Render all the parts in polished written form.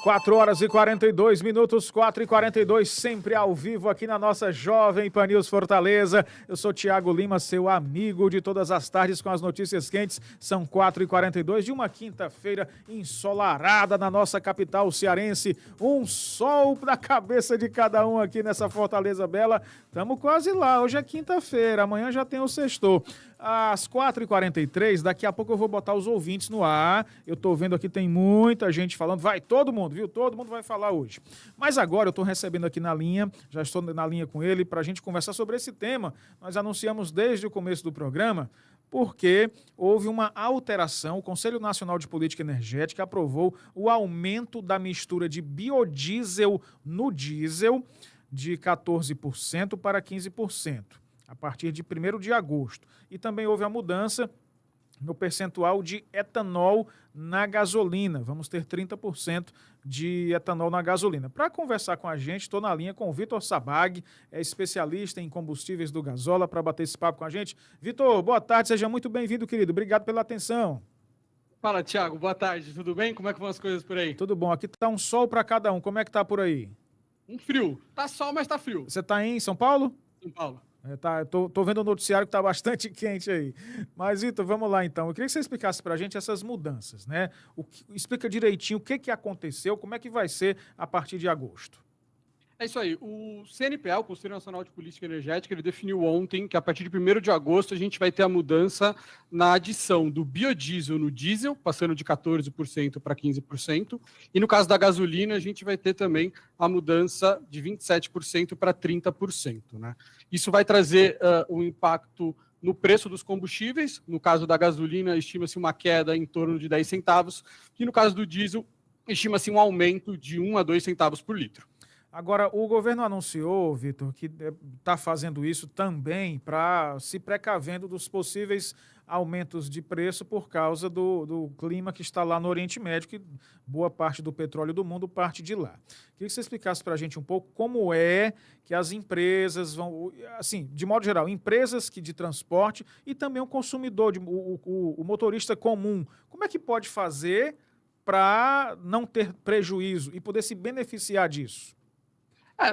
4 horas e 42 minutos, 4 e 42, sempre ao vivo aqui na nossa Jovem Pan News Fortaleza. Eu sou Thiago Lima, seu amigo de todas as tardes com as notícias quentes. São 4 e 42 de uma quinta-feira ensolarada na nossa capital cearense. Um sol na cabeça de cada um aqui nessa Fortaleza Bela. Estamos quase lá, hoje é quinta-feira, amanhã já tem o sextou. Às 4h43, daqui a pouco eu vou botar os ouvintes no ar. Eu tô vendo aqui, tem muita gente falando. Vai, todo mundo, viu? Todo mundo vai falar hoje. Mas agora eu tô recebendo aqui na linha, já estou na linha com ele, pra gente conversar sobre esse tema. Nós anunciamos desde o começo do programa, porque houve uma alteração. O Conselho Nacional de Política Energética aprovou o aumento da mistura de biodiesel no diesel de 14% para 15%. A partir de 1º de agosto. E também houve a mudança no percentual de etanol na gasolina. Vamos ter 30% de etanol na gasolina. Para conversar com a gente, estou na linha com o Vitor Sabag, é especialista em combustíveis do Gasola, para bater esse papo com a gente. Vitor, boa tarde, seja muito bem-vindo, querido. Obrigado pela atenção. Fala, Thiago, boa tarde, tudo bem? Como é que vão as coisas por aí? Tudo bom, aqui tá um sol para cada um. Como é que tá por aí? Um frio. Tá sol, mas tá frio. Você tá em São Paulo? São Paulo. Tô vendo o noticiário que está bastante quente aí. Mas, Vitor, vamos lá então. Eu queria que você explicasse para a gente essas mudanças, né? Explica direitinho o que aconteceu, como é que vai ser a partir de agosto. É isso aí. O CNPE, o Conselho Nacional de Política Energética, ele definiu ontem que a partir de 1º de agosto a gente vai ter a mudança na adição do biodiesel no diesel, passando de 14% para 15%. E no caso da gasolina, a gente vai ter também a mudança de 27% para 30%. Né? Isso vai trazer um impacto no preço dos combustíveis. No caso da gasolina, estima-se uma queda em torno de 10 centavos. E no caso do diesel, estima-se um aumento de 1 a 2 centavos por litro. Agora, o governo anunciou, Vitor, que está fazendo isso também para se precavendo dos possíveis aumentos de preço por causa do clima que está lá no Oriente Médio, que boa parte do petróleo do mundo parte de lá. Queria que você explicasse para a gente um pouco como é que as empresas vão, assim, de modo geral, empresas de transporte e também o consumidor, o motorista comum, como é que pode fazer para não ter prejuízo e poder se beneficiar disso?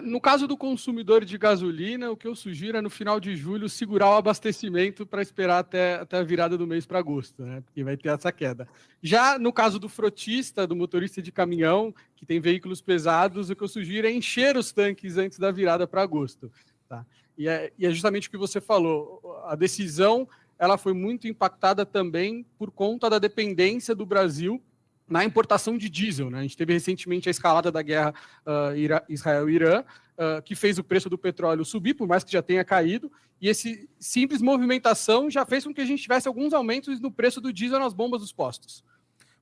No caso do consumidor de gasolina, o que eu sugiro é no final de julho segurar o abastecimento para esperar até a virada do mês para agosto, né? Porque vai ter essa queda. Já no caso do frotista, do motorista de caminhão, que tem veículos pesados, o que eu sugiro é encher os tanques antes da virada para agosto. Tá? E é justamente o que você falou. A decisão ela foi muito impactada também por conta da dependência do Brasil na importação de diesel. Né? A gente teve recentemente a escalada da guerra Israel-Irã, que fez o preço do petróleo subir, por mais que já tenha caído, e esse simples movimentação já fez com que a gente tivesse alguns aumentos no preço do diesel nas bombas dos postos.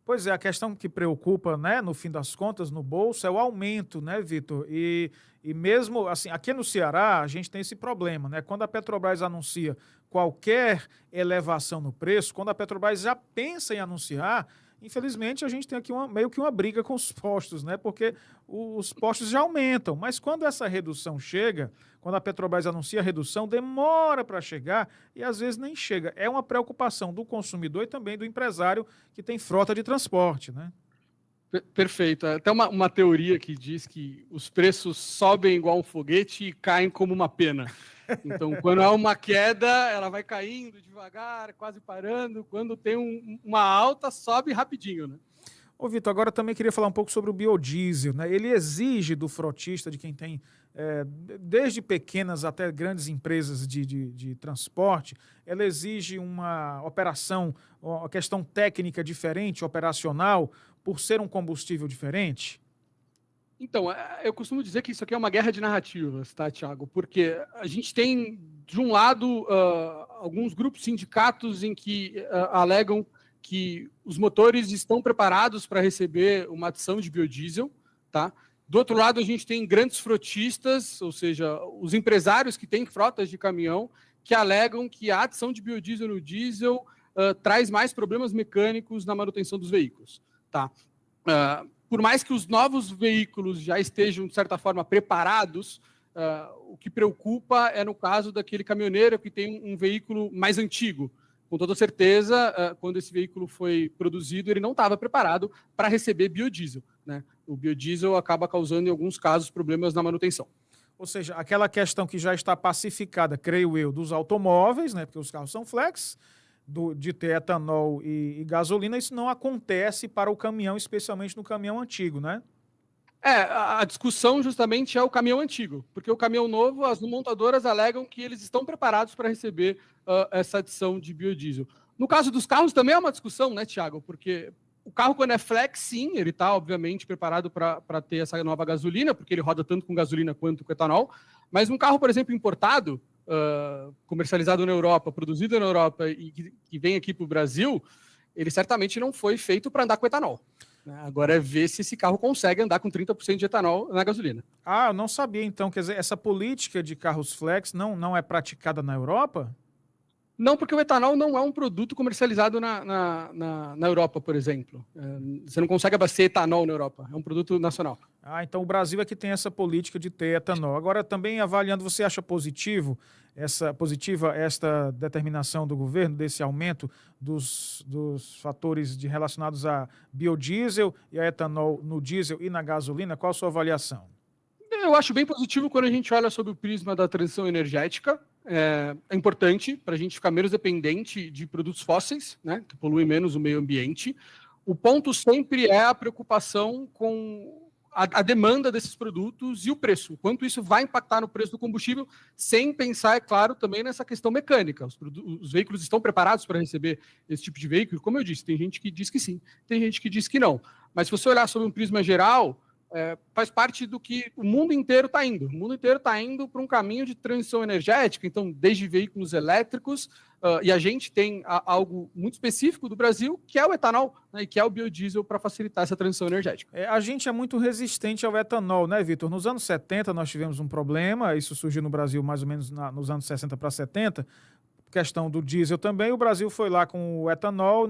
Pois é, a questão que preocupa, né, no fim das contas, no bolso, é o aumento, né, Vitor? E mesmo, assim, aqui no Ceará, a gente tem esse problema, né? Quando a Petrobras anuncia qualquer elevação no preço, quando a Petrobras já pensa em anunciar, infelizmente, a gente tem aqui meio que uma briga com os postos, né? Porque os postos já aumentam, mas quando essa redução chega, quando a Petrobras anuncia a redução, demora para chegar e às vezes nem chega. É uma preocupação do consumidor e também do empresário que tem frota de transporte, né? Perfeito. Até uma teoria que diz que os preços sobem igual um foguete e caem como uma pena. Então, quando há uma queda, ela vai caindo devagar, quase parando. Quando tem uma alta, sobe rapidinho, né? Ô, Vitor, agora também queria falar um pouco sobre o biodiesel, né? Ele exige do frotista, de quem tem, desde pequenas até grandes empresas de transporte, ela exige uma operação, uma questão técnica diferente, operacional, por ser um combustível diferente? Então, eu costumo dizer que isso aqui é uma guerra de narrativas, tá, Thiago? Porque a gente tem, de um lado, alguns grupos sindicatos em que alegam que os motores estão preparados para receber uma adição de biodiesel, tá? Do outro lado, a gente tem grandes frotistas, ou seja, os empresários que têm frotas de caminhão, que alegam que a adição de biodiesel no diesel traz mais problemas mecânicos na manutenção dos veículos, tá? Por mais que os novos veículos já estejam, de certa forma, preparados, o que preocupa é no caso daquele caminhoneiro que tem um veículo mais antigo. Com toda certeza, quando esse veículo foi produzido, ele não estava preparado para receber biodiesel. né, o biodiesel acaba causando, em alguns casos, problemas na manutenção. Ou seja, aquela questão que já está pacificada, creio eu, dos automóveis, né, porque os carros são flex, de ter etanol e gasolina, isso não acontece para o caminhão, especialmente no caminhão antigo, né? A discussão justamente é o caminhão antigo, porque o caminhão novo, as montadoras alegam que eles estão preparados para receber essa adição de biodiesel. No caso dos carros também é uma discussão, né, Thiago? Porque o carro, quando é flex, sim, ele está, obviamente, preparado para ter essa nova gasolina, porque ele roda tanto com gasolina quanto com etanol. Mas um carro, por exemplo, importado, comercializado na Europa, produzido na Europa e que vem aqui para o Brasil, ele certamente não foi feito para andar com etanol. Agora é ver se esse carro consegue andar com 30% de etanol na gasolina. Ah, eu não sabia, então. Quer dizer, essa política de carros flex não é praticada na Europa? Não, porque o etanol não é um produto comercializado na Europa, por exemplo. Você não consegue abastecer etanol na Europa, é um produto nacional. Ah, então o Brasil é que tem essa política de ter etanol. Agora, também avaliando, você acha positiva esta determinação do governo, desse aumento dos fatores relacionados a biodiesel e a etanol no diesel e na gasolina? Qual a sua avaliação? Eu acho bem positivo quando a gente olha sob o prisma da transição energética. É importante para a gente ficar menos dependente de produtos fósseis, né, que poluem menos o meio ambiente. O ponto sempre é a preocupação com a demanda desses produtos e o preço. Quanto isso vai impactar no preço do combustível, sem pensar, é claro, também nessa questão mecânica. Os veículos estão preparados para receber esse tipo de veículo? Como eu disse, tem gente que diz que sim, tem gente que diz que não. Mas se você olhar sob um prisma geral, faz parte do que o mundo inteiro está indo. O mundo inteiro está indo para um caminho de transição energética, então, desde veículos elétricos, e a gente tem algo muito específico do Brasil, que é o etanol, né, e que é o biodiesel para facilitar essa transição energética. A gente é muito resistente ao etanol, né, Vitor? Nos anos 70 nós tivemos um problema, isso surgiu no Brasil mais ou menos nos anos 60 para 70, questão do diesel também, o Brasil foi lá com o etanol,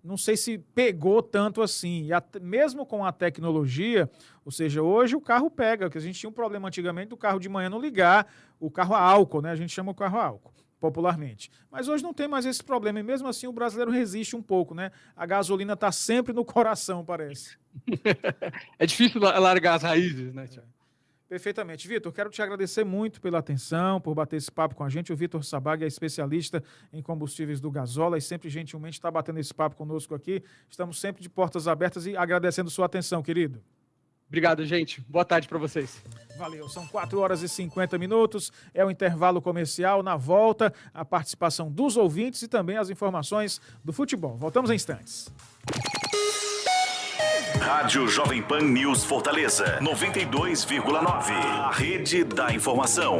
não sei se pegou tanto assim, e mesmo com a tecnologia, ou seja, hoje o carro pega, porque a gente tinha um problema antigamente do carro de manhã não ligar, o carro a álcool, né, a gente chama o carro a álcool, popularmente. Mas hoje não tem mais esse problema, e mesmo assim o brasileiro resiste um pouco, né, a gasolina está sempre no coração, parece. É difícil largar as raízes, né, Thiago? Perfeitamente. Vitor, quero te agradecer muito pela atenção, por bater esse papo com a gente. O Vitor Sabag é especialista em combustíveis do Gasola e sempre gentilmente está batendo esse papo conosco aqui. Estamos sempre de portas abertas e agradecendo sua atenção, querido. Obrigado, gente. Boa tarde para vocês. Valeu. São 4h50. É o intervalo comercial. Na volta, a participação dos ouvintes e também as informações do futebol. Voltamos em instantes. Rádio Jovem Pan News Fortaleza, 92,9. A rede da informação.